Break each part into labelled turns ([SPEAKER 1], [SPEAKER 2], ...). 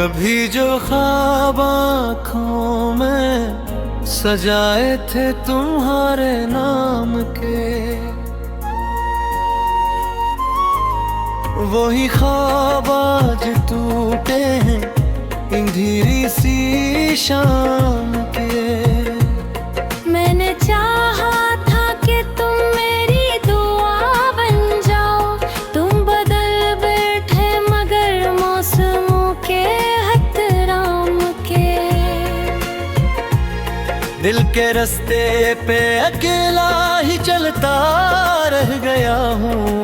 [SPEAKER 1] कभी जो ख्वाब आँखों में सजाए थे तुम्हारे नाम के, वही ख्वाब आज टूटे हैं अंधेरी सी शाम के।
[SPEAKER 2] मैंने चाहा था कि तुम मेरी दुआ बन जाओ, तुम बदल बैठे मगर मौसमों के एहतराम के।
[SPEAKER 1] दिल के रास्ते पे अकेला ही चलता रह गया हूँ,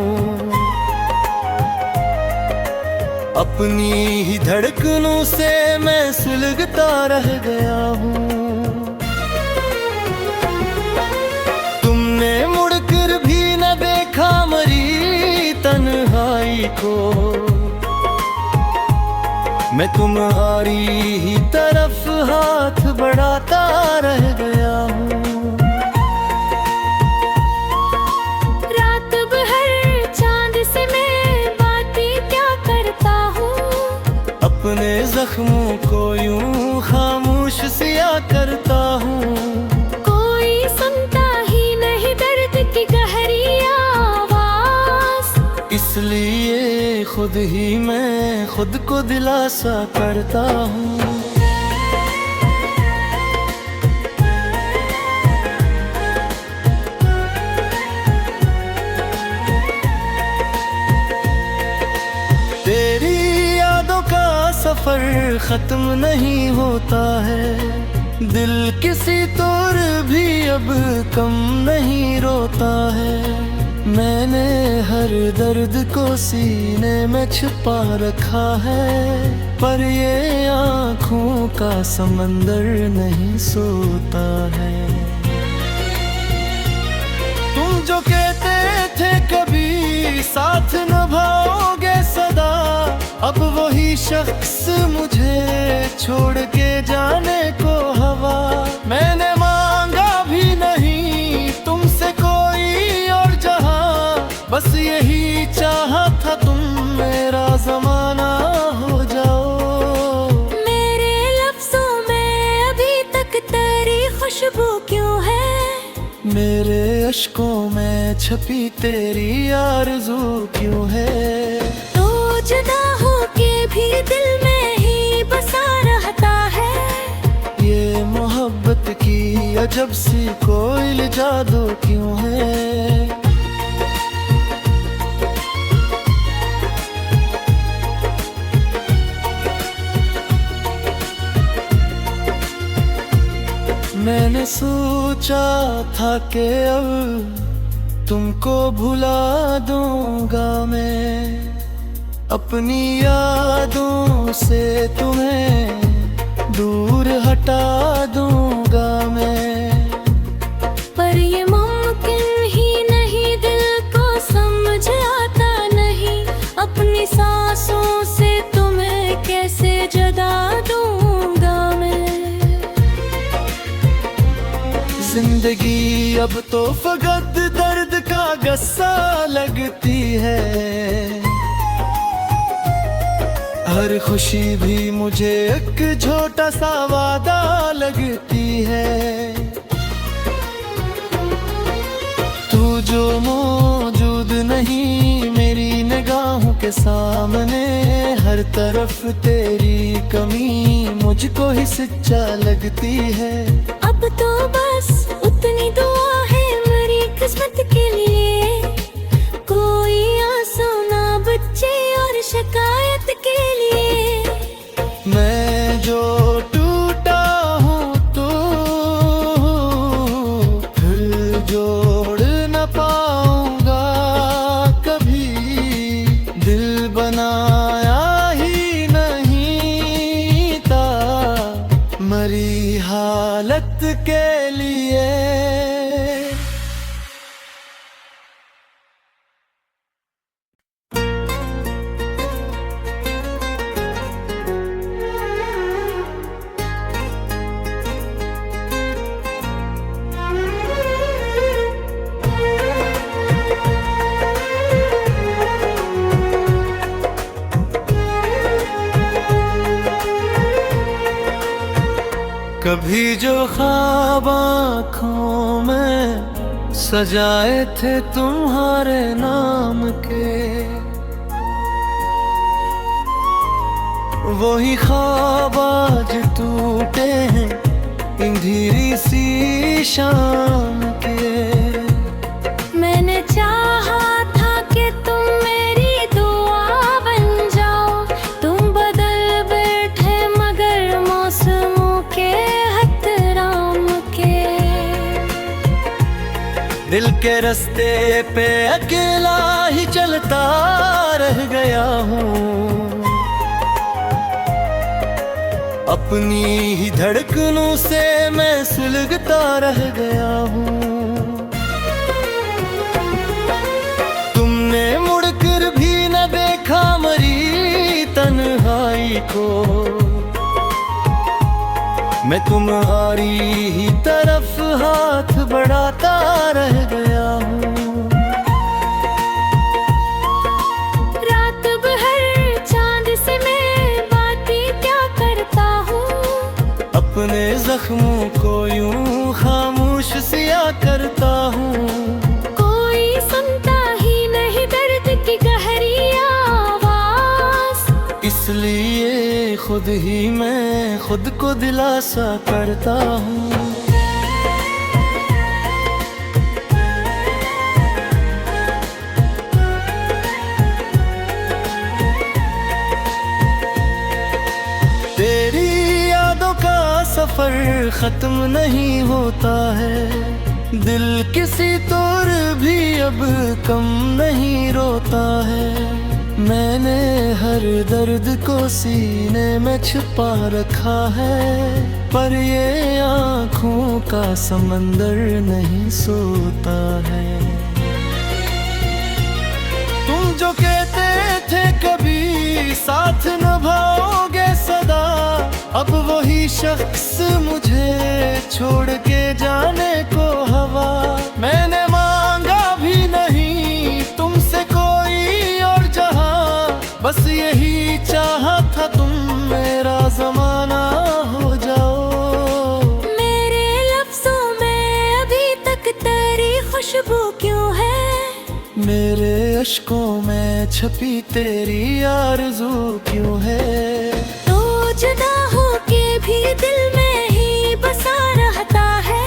[SPEAKER 1] अपनी ही धड़कनों से मैं सुलगता रह गया हूँ। तुमने मुड़कर भी न देखा मरी तन्हाई को, मैं तुम्हारी ही तरफ हाथ बढ़ाता रह गया हूँ।
[SPEAKER 2] रात भर चांद से मैं बातें क्या करता हूँ,
[SPEAKER 1] अपने जख्मों को यूं खामोश सिया करता हूँ।
[SPEAKER 2] कोई सुनता ही नहीं दर्द की गहरी आवाज,
[SPEAKER 1] इसलिए खुद ही मैं खुद को दिलासा करता हूँ। तेरी यादों का सफर खत्म नहीं होता है, दिल किसी तौर भी अब कम नहीं रोता है। मैंने हर दर्द को सीने में छुपा रखा है, पर ये आँखों का समंदर नहीं सोता है। तुम जो कहते थे कभी साथ निभाओगे सदा, अब वही शख्स मुझे छोड़ के जाने को हवा। मैंने मांगा भी नहीं तुमसे कोई और जहां, बस यही चाहा था तुम मेरा जमाना हो जाओ।
[SPEAKER 2] मेरे लफ्जों में अभी तक तेरी खुशबू क्यों है,
[SPEAKER 1] मेरे अश्कों में छपी तेरी आरज़ू क्यों है।
[SPEAKER 2] तो जुदा होके भी दिल में ही बसा रहता है,
[SPEAKER 1] ये मोहब्बत की अजब सी कोई जादू क्यों है। मैंने सोचा था कि अब तुमको भुला दूंगा मैं, अपनी यादों से तुम्हें दूर हटा दूंगा मैं।
[SPEAKER 2] पर ये मुमकिन ही नहीं, दिल को समझ आता नहीं, अपनी सांसों से तुम्हें कैसे जुदा दूंगा मैं।
[SPEAKER 1] जिंदगी अब तो फकत दर्द का गस्सा लगती है, हर खुशी भी मुझे एक छोटा सा वादा लगती है। तू जो मौजूद नहीं मेरी निगाहों के सामने, हर तरफ तेरी कमी मुझको ही सच्चा लगती है।
[SPEAKER 2] अब तो बस उतनी दुआ है मेरी किस्मत के लिए, कोई आंसू ना बच्चे और शिकायत के लिए।
[SPEAKER 1] मैं जो टूटा हूँ तो फिर जोड़ न पाऊंगा कभी, दिल बनाया ही नहीं था मरी हालत के लिए। कभी जो ख्वाब आँखों में सजाए थे तुम्हारे नाम के, वही ख्वाब आज टूटे हैं अंधेरी सी शाम के।
[SPEAKER 2] मैंने चाहा था कि तुम मेरी दुआ बन जाओ, तुम बदल बैठे मगर मौसमों के एहतराम के।
[SPEAKER 1] दिल के रास्ते पे अकेला ही चलता रह गया हूँ, अपनी ही धड़कनों से मैं सुलगता रह गया हूँ। तुमने मुड़कर भी न देखा मरी तन्हाई को, मैं तुम्हारी ही तरफ हाथ बढ़ाता रह गया हूँ।
[SPEAKER 2] रात भर चांद से मैं बातें क्या करता हूँ,
[SPEAKER 1] अपने जख्मों को यूं खामोश सिया करता हूँ।
[SPEAKER 2] कोई सुनता ही नहीं दर्द की गहरी आवाज,
[SPEAKER 1] इसलिए खुद ही मैं खुद को दिलासा करता हूँ। तेरी यादों का सफर खत्म नहीं होता है, दिल किसी तौर भी अब कम नहीं रोता है। मैंने हर दर्द को सीने में छुपा रखा है, पर ये आँखों का समंदर नहीं सोता है। तुम जो कहते थे कभी साथ निभाओगे सदा, अब वही शख्स मुझे छोड़ के जाने को हवा। मैंने मांगा भी नहीं तुमसे कोई और जहां, बस यही चाहा था तुम मेरा जमाना हो जाओ।
[SPEAKER 2] मेरे लफ्जों में अभी तक तेरी खुशबू क्यों है,
[SPEAKER 1] मेरे अश्कों में छपी तेरी आरज़ू क्यों है।
[SPEAKER 2] तो जुदा होके भी दिल में ही बसा रहता है,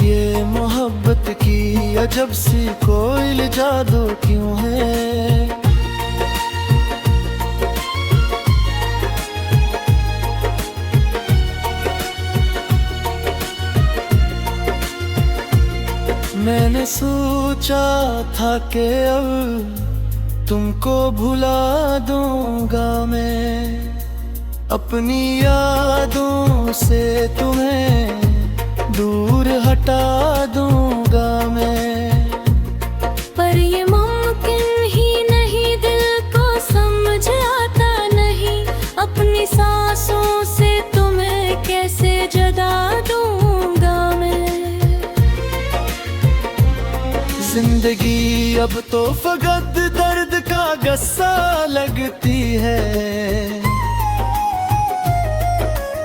[SPEAKER 1] ये मोहब्बत की अजब सी कोई जादू क्यों है। मैंने सोचा था कि अब तुमको भुला दूंगा मैं, अपनी यादों से तुम्हें दूर हटा दूंगा मैं।
[SPEAKER 2] पर ये मुमकिन ही नहीं, दिल को समझ आता नहीं, अपनी सांसों से तुम्हें कैसे जुदा दूंगा मैं।
[SPEAKER 1] जिंदगी अब तो फकत दर्द का गस्सा लगती है,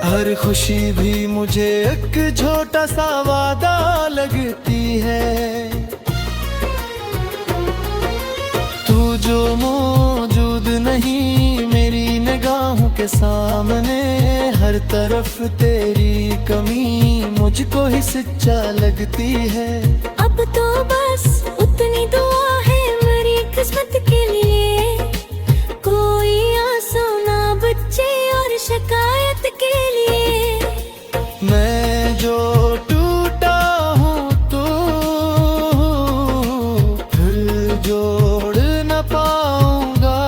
[SPEAKER 1] हर खुशी भी मुझे एक छोटा सा वादा लगती है। तू जो मौजूद नहीं मेरी निगाहों के सामने, हर तरफ तेरी कमी मुझको ही सच्चा लगती है।
[SPEAKER 2] अब तो बस उतनी दुआ है मेरी किस्मत के लिए, कोई आंसू ना बच्चे और शिकायत के लिए।
[SPEAKER 1] मैं जो टूटा हूँ तो फिर जोड़ न पाऊंगा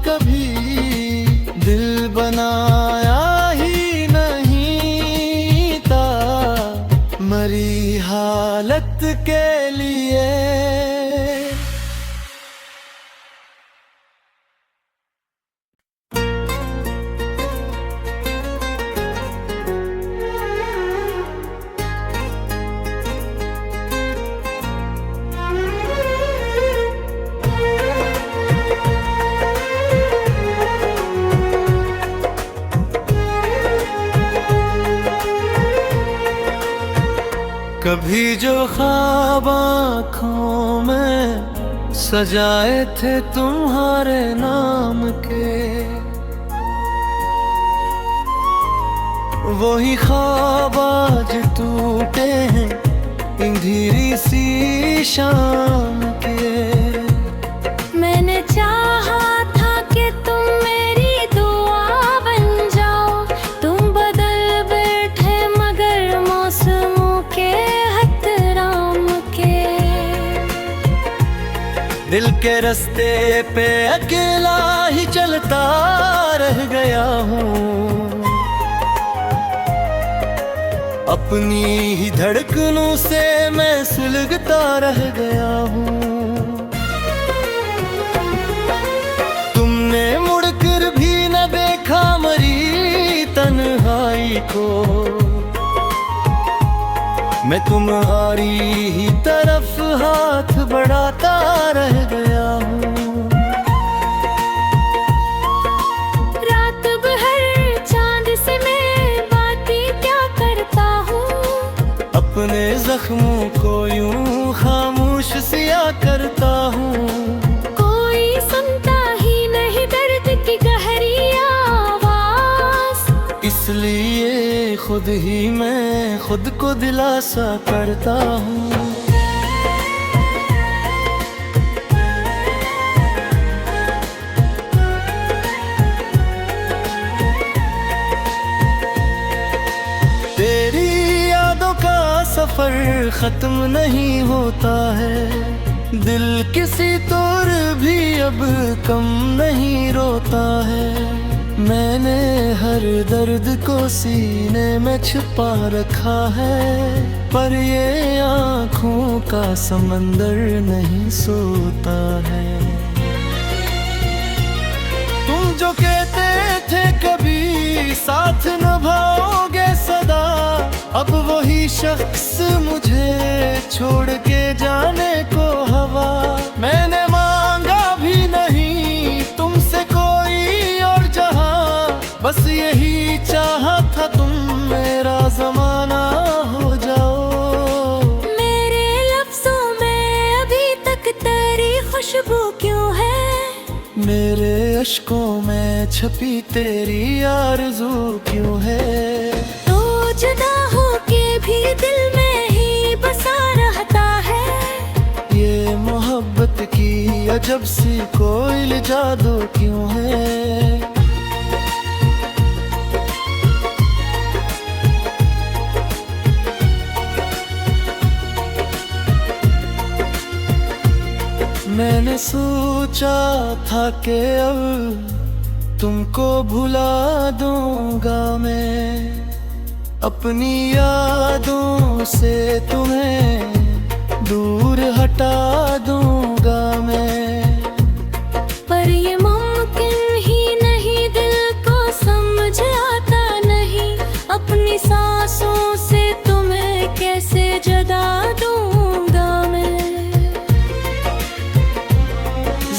[SPEAKER 1] कभी, दिल बनाया ही नहीं था मरी हालत के लिए। कभी जो ख्वाब आँखों में सजाए थे तुम्हारे नाम के, वही ख्वाब आज टूटे हैं अंधेरी सी शाम के।
[SPEAKER 2] मैंने चाहा था कि तुम मेरी दुआ बन जाओ, तुम बदल बैठे मगर मौसमों के हतराम के।
[SPEAKER 1] दिल के रास्ते पे अकेला ही चलता रह गया हूँ, अपनी ही धड़कनों से मैं सुलगता रह गया हूँ। तुमने मुड़कर भी न देखा मरी तन्हाई को, मैं तुम्हारी ही तरफ हाथ बढ़ाता रह गया हूँ।
[SPEAKER 2] रात भर चांद से मैं बातें क्या करता हूँ,
[SPEAKER 1] अपने जख्मों को यूं खामोश सिया करता हूँ।
[SPEAKER 2] कोई सुनता ही नहीं दर्द की गहरी आवाज,
[SPEAKER 1] इसलिए खुद ही मैं खुद को दिलासा करता हूँ। तेरी यादों का सफर खत्म नहीं होता है, दिल किसी तौर भी अब कम नहीं रोता है। मैंने हर दर्द को सीने में छुपा रखा है, पर ये आँखों का समंदर नहीं सोता है। तुम जो कहते थे कभी साथ निभाओगे सदा, अब वही शख्स मुझे छोड़ के जाने को हवा। मैंने मांगा भी नहीं तुमसे कोई और जहां, बस यही चाहा था तुम मेरा जमाना हो जाओ।
[SPEAKER 2] मेरे लफ्जों में अभी तक तेरी खुशबू क्यों है,
[SPEAKER 1] मेरे अश्कों में छपी तेरी आरज़ू क्यों है।
[SPEAKER 2] तो जुदा होके भी दिल में ही बसा रहता है,
[SPEAKER 1] ये मोहब्बत की अजब सी कोई जादू क्यों है। मैंने सोचा था कि अब तुमको भुला दूंगा मैं, अपनी यादों से तुम्हें दूर हटा दूंगा मैं।
[SPEAKER 2] पर ये मुमकिन ही नहीं, दिल को समझ आता नहीं, अपनी सांसों से तुम्हें कैसे जुदा दूंगा मैं।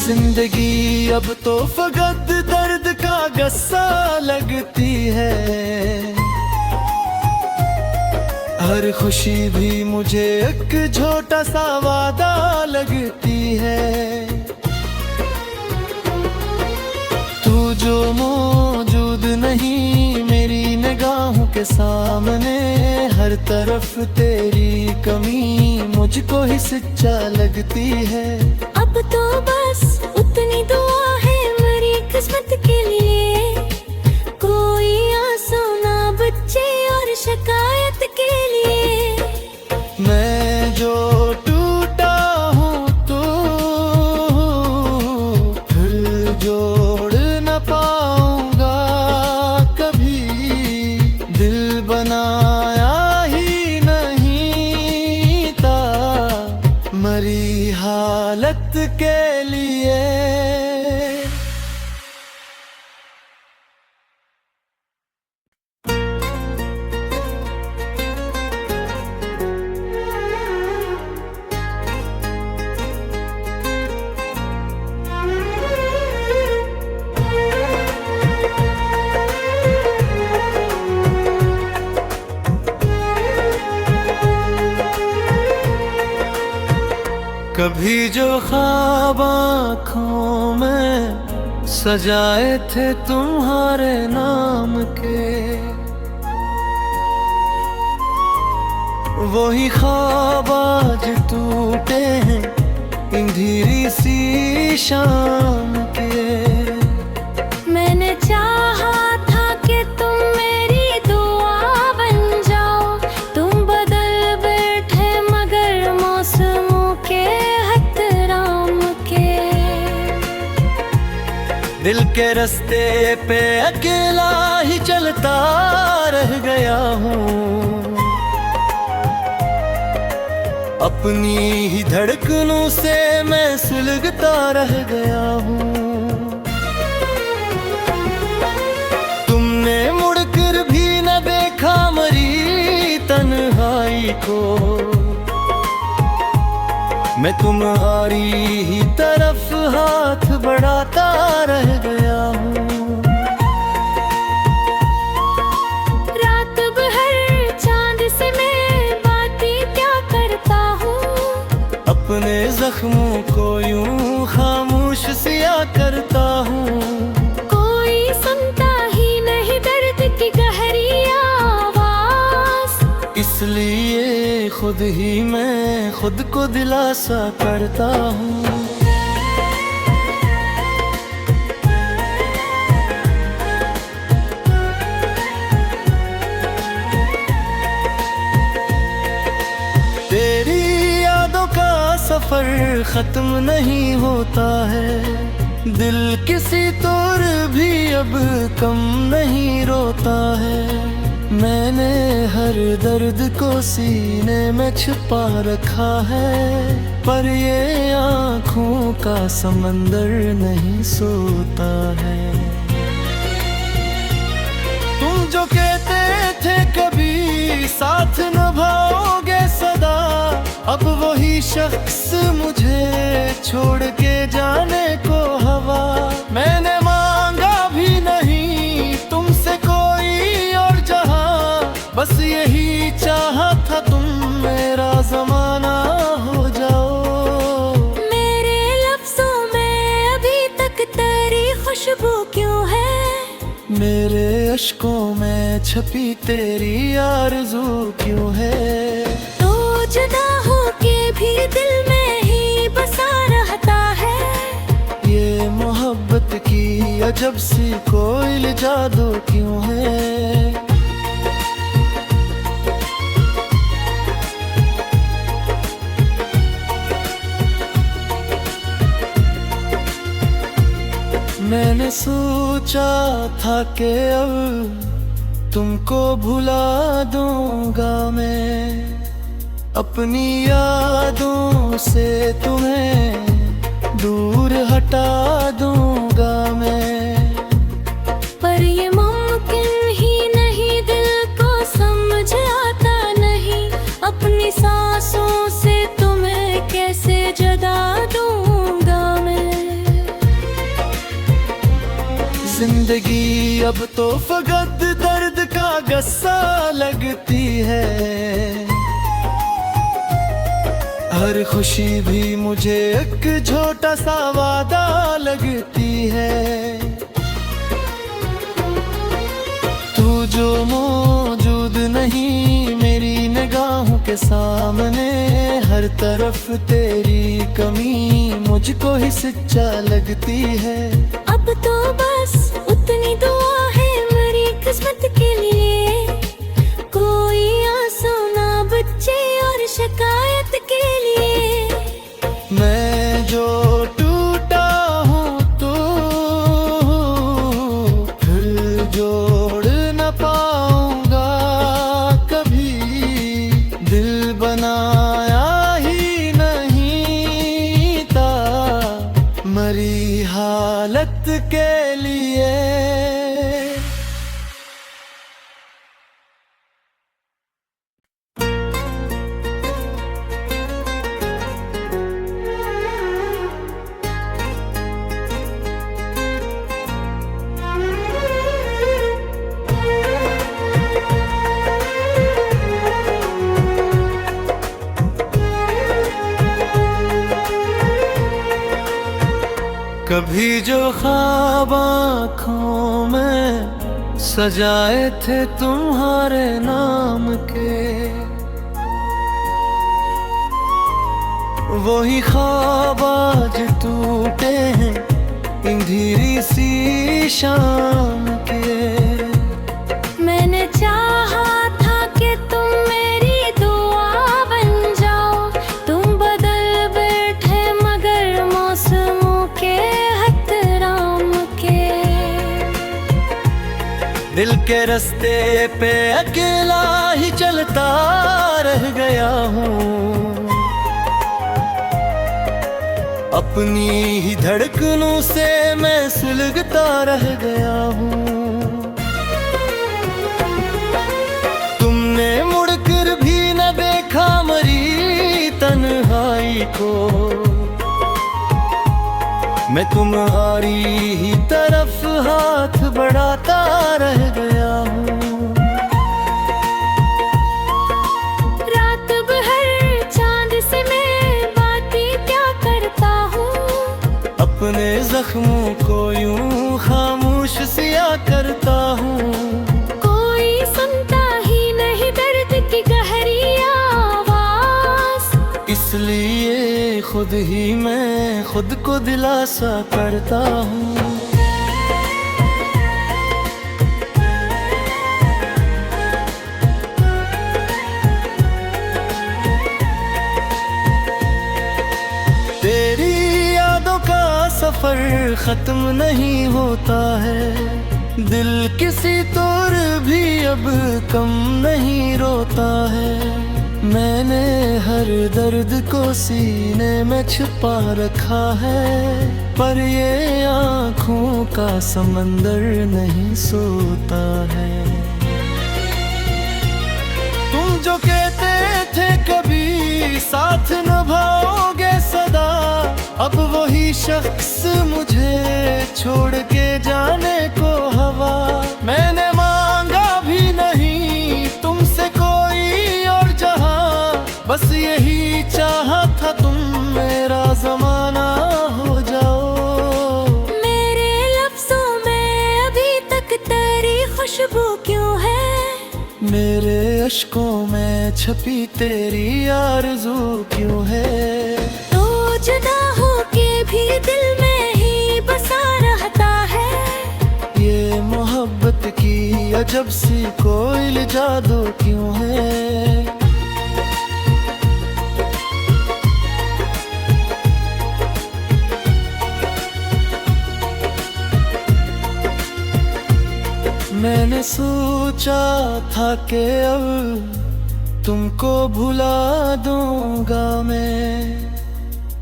[SPEAKER 1] जिंदगी अब तो फकत दर्द का गस्सा लगती है, हर खुशी भी मुझे एक छोटा सा वादा लगती है। तू जो मौजूद नहीं मेरी निगाहों के सामने, हर तरफ तेरी कमी मुझको ही सच्चा लगती है।
[SPEAKER 2] अब तो बस उतनी दुआ है मेरी किस्मत के लिए, कोई आंसू ना बच्चे और शिकायत के लिए।
[SPEAKER 1] मैं जो टूटा हूँ तो फिर जोड़ न पाऊंगा कभी, दिल बनाया ही नहीं था मरी हालत के लिए। कभी जो ख्वाब आँखों में सजाए थे तुम्हारे नाम के, वही ख्वाब आज टूटे हैं अंधेरी सी शाम के।
[SPEAKER 2] मैंने चाहा था कि तुम मेरी दुआ बन जाओ, तुम बदल बैठे मगर मौसमों के हतराम के।
[SPEAKER 1] दिल के रास्ते पे अकेला ही चलता रह गया हूँ, अपनी ही धड़कनों से मैं सुलगता रह गया हूँ। तुमने मुड़कर भी न देखा मरी तन्हाई को, मैं तुम्हारी ही तरफ हाथ बढ़ाता रह गया हूँ।
[SPEAKER 2] रात भर चांद से मैं बातें क्या करता हूँ,
[SPEAKER 1] अपने जख्मों को यूं खामोश सिया करता हूँ।
[SPEAKER 2] कोई सुनता ही नहीं दर्द की गहरी आवाज,
[SPEAKER 1] इसलिए खुद ही मैं खुद को दिलासा करता हूँ। तेरी यादों का सफर खत्म नहीं होता है, दिल किसी तौर भी अब कम नहीं रोता है। मैंने हर दर्द को सीने में छुपा रखा है, पर ये आँखों का समंदर नहीं सोता है। तुम जो कहते थे कभी साथ निभाओगे सदा, अब वही शख्स मुझे छोड़ के जाने को हवा। मैंने मांगा भी नहीं तुमसे कोई और जहां, बस यही चाहा था तुम मेरा जमाना हो जाओ।
[SPEAKER 2] मेरे लफ्जों में अभी तक तेरी खुशबू क्यों है,
[SPEAKER 1] मेरे अश्कों में छपी तेरी आरज़ू क्यों है।
[SPEAKER 2] तो जुदा हो के भी दिल में ही बसा रहता है,
[SPEAKER 1] ये मोहब्बत की अजब सी कोई जादू क्यों है। मैंने सोचा था कि अब तुमको भुला दूंगा मैं, अपनी यादों से तुम्हें दूर हटा दूंगा मैं।
[SPEAKER 2] पर ये मुमकिन ही नहीं, दिल को समझ आता नहीं, अपनी सांसों से तुम्हें कैसे जुदा दूंगा मैं।
[SPEAKER 1] जिंदगी अब तो फकत दर्द का गस्सा लगती है, हर खुशी भी मुझे एक छोटा सा वादा लगती है। तू जो मौजूद नहीं मेरी निगाहों के सामने, हर तरफ तेरी कमी मुझको ही सच्चा लगती है।
[SPEAKER 2] अब तो बस उतनी दुआ है मेरी किस्मत के लिए, कोई आंसू ना बच्चे और शिकायत के लिए।
[SPEAKER 1] मैं जो टूटा हूँ तो फिर जोड़ न पाऊंगा कभी, दिल बनाया ही नहीं था मरी हालत के लिए। कभी जो ख्वाब आँखों में सजाए थे तुम्हारे नाम के, वही ख्वाब आज टूटे हैं अंधेरी सी शाम के।
[SPEAKER 2] मैंने चाहा था कि तुम मेरी दुआ बन जाओ, तुम बदल बैठे मगर मौसमों के एहतराम के।
[SPEAKER 1] दिल के रास्ते पे अकेला ही चलता रह गया हूँ, अपनी ही धड़कनों से मैं सुलगता रह गया हूँ। तुमने मुड़कर भी न देखा मरी तन्हाई को, मैं तुम्हारी ही तरफ हाथ बढ़ाता रह गया हूँ।
[SPEAKER 2] रात भर चांद से मैं बातें क्या करता हूँ,
[SPEAKER 1] अपने जख्मों को यूं खामोश सिया करता हूँ।
[SPEAKER 2] कोई सुनता ही नहीं दर्द की गहरी आवाज,
[SPEAKER 1] इसलिए खुद ही मैं खुद को दिलासा करता हूँ। तेरी यादों का सफर खत्म नहीं होता है, दिल किसी तौर भी अब कम नहीं रोता है। मैंने हर दर्द को सीने में छुपा रखा है, पर ये आँखों का समंदर नहीं सोता है। तुम जो कहते थे कभी साथ निभाओगे सदा, अब वही शख्स मुझे छोड़ के जाने को हवा। मैंने मांगा भी नहीं तुमसे कोई और जहां, बस यही चाहा था तुम मेरा जमाना हो जाओ।
[SPEAKER 2] मेरे लफ्जों में अभी तक तेरी खुशबू क्यों है,
[SPEAKER 1] मेरे अश्कों में छपी तेरी आरज़ू क्यों है।
[SPEAKER 2] तो जुदा होके भी दिल में ही बसा रहता है,
[SPEAKER 1] ये मोहब्बत की अजब सी कोई जादू क्यों है। मैंने सोचा था कि अब तुमको भुला दूंगा मैं,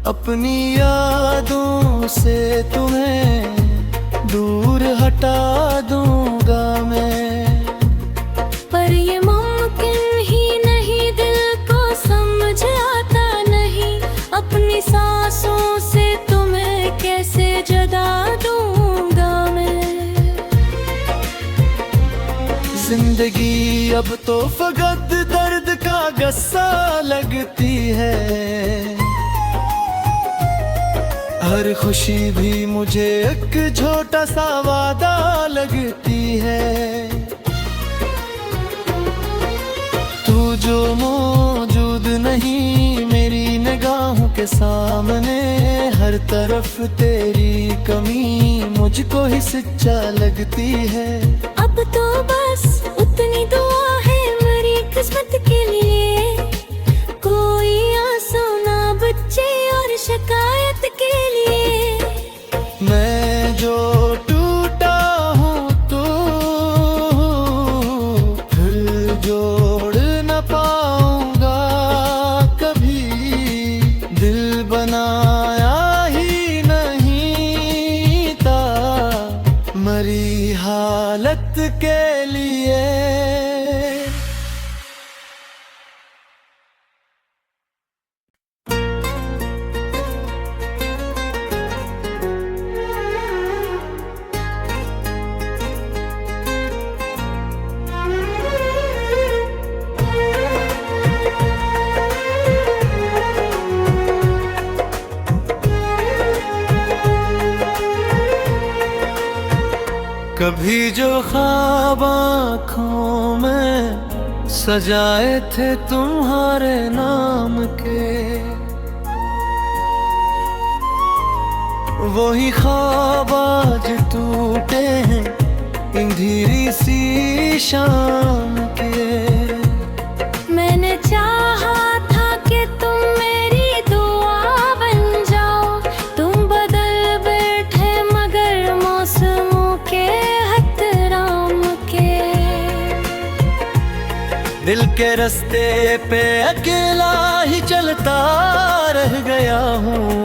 [SPEAKER 1] अपनी यादों से तुम्हें दूर हटा दूंगा मैं।
[SPEAKER 2] पर ये मुमकिन ही नहीं, दिल को समझ आता नहीं, अपनी सांसों से तुम्हें कैसे जुदा दूंगा मैं।
[SPEAKER 1] जिंदगी अब तो फकत दर्द का गस्सा लगती है, हर खुशी भी मुझे एक छोटा सा वादा लगती है। तू जो मौजूद नहीं मेरी निगाहों के सामने, हर तरफ तेरी कमी मुझको ही सच्चा लगती है।
[SPEAKER 2] अब तो बस उतनी दुआ है मेरी किस्मत के लिए, कोई आंसू ना बच्चे और शिकायत के लिए।
[SPEAKER 1] मैं जो टूटा हूँ तो फिर जोड़ न पाऊंगा कभी, दिल बनाया ही नहीं था मरी हालत के लिए। कभी जो ख्वाब आँखों में सजाए थे तुम्हारे नाम के, वही ख्वाब आज टूटे हैं अंधेरी सी शाम के।
[SPEAKER 2] मैंने चाहा था कि तुम मेरी दुआ बन जाओ, तुम बदल बैठे मगर मौसमों के एहतराम के।
[SPEAKER 1] दिल के रास्ते पे अकेला ही चलता रह गया हूँ,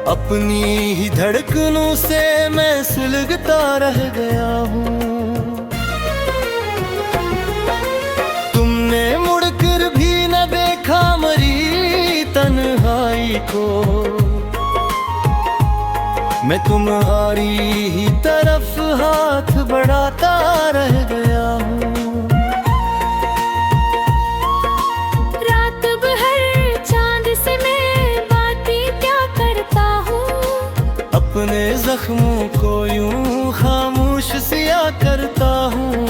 [SPEAKER 1] अपनी ही धड़कनों से मैं सुलगता रह गया हूँ। तुमने मुड़कर भी न देखा मरी तन्हाई को, मैं तुम्हारी ही तरफ हाथ बढ़ाता रह गया हूँ।
[SPEAKER 2] रात भर चांद से मैं बातें क्या करता हूँ,
[SPEAKER 1] अपने जख्मों को यूं खामोश सिया करता हूँ।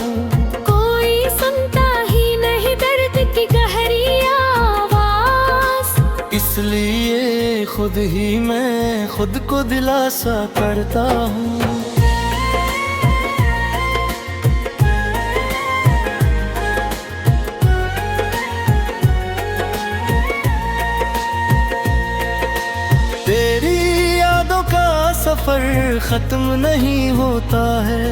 [SPEAKER 2] कोई सुनता ही नहीं दर्द की गहरी आवाज,
[SPEAKER 1] इसलिए खुद ही मैं खुद को दिलासा करता हूँ। तेरी यादों का सफर खत्म नहीं होता है,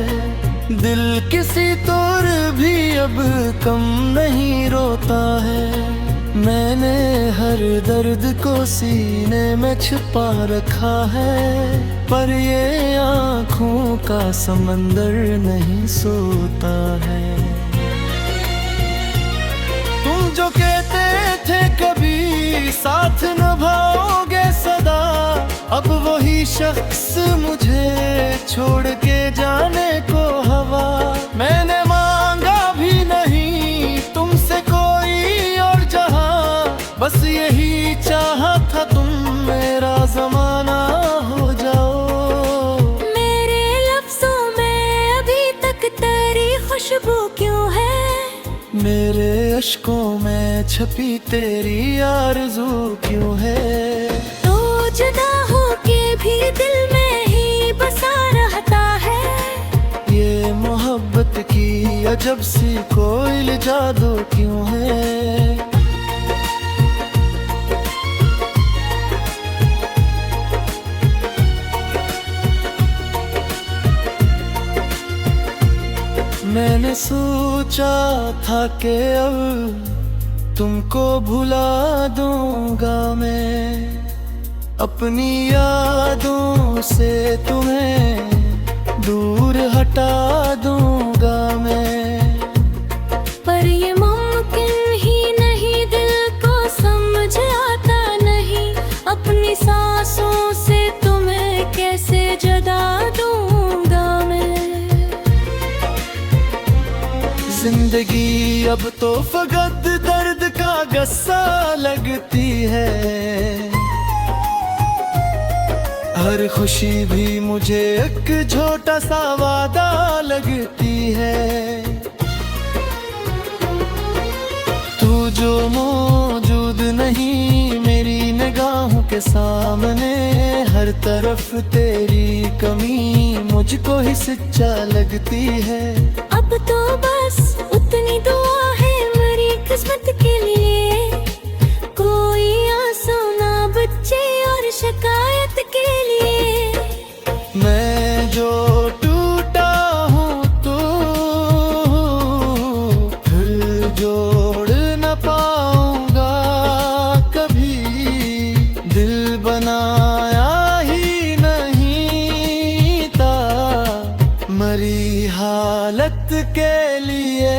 [SPEAKER 1] दिल किसी तौर भी अब कम नहीं रोता है। मैंने हर दर्द को सीने में छुपा रखा है, पर ये आँखों का समंदर नहीं सोता है। तुम जो कहते थे कभी साथ निभाओगे सदा, अब वही शख्स मुझे छोड़ के जाने को हवा। मैंने मांगा भी नहीं तुमसे कोई और जहां, बस यही चाहा था तुम मेरा जमाना हो जाओ।
[SPEAKER 2] मेरे लफ्जों में अभी तक तेरी खुशबू क्यों है,
[SPEAKER 1] मेरे अश्कों में छपी तेरी आरज़ू क्यों है।
[SPEAKER 2] तो जुदा होके भी दिल में ही बसा रहता है,
[SPEAKER 1] ये मोहब्बत की अजब सी कोई जादू क्यों है। मैंने सोचा था कि अब तुमको भुला दूंगा मैं, अपनी यादों से तुम्हें दूर हटा दूंगा मैं।
[SPEAKER 2] पर ये मुमकिन ही नहीं, दिल को समझ आता नहीं, अपनी सांसों से तुम्हें कैसे जुदा दूंगा मैं।
[SPEAKER 1] जिंदगी अब तो फकत दर्द का गस्सा लगती है, हर खुशी भी मुझे एक छोटा सा वादा लगती है। तू जो मौजूद नहीं मेरी निगाहों के सामने, हर तरफ तेरी कमी मुझको ही सच्चा लगती है।
[SPEAKER 2] अब तो बस उतनी दुआ है मेरी किस्मत के लिए, कोई आंसू ना बच्चे और शिकायत के लिए।
[SPEAKER 1] मैं जो टूटा हूँ तो फिर जोड़ न पाऊंगा कभी, दिल बनाया ही नहीं था मरी हालत के लिए।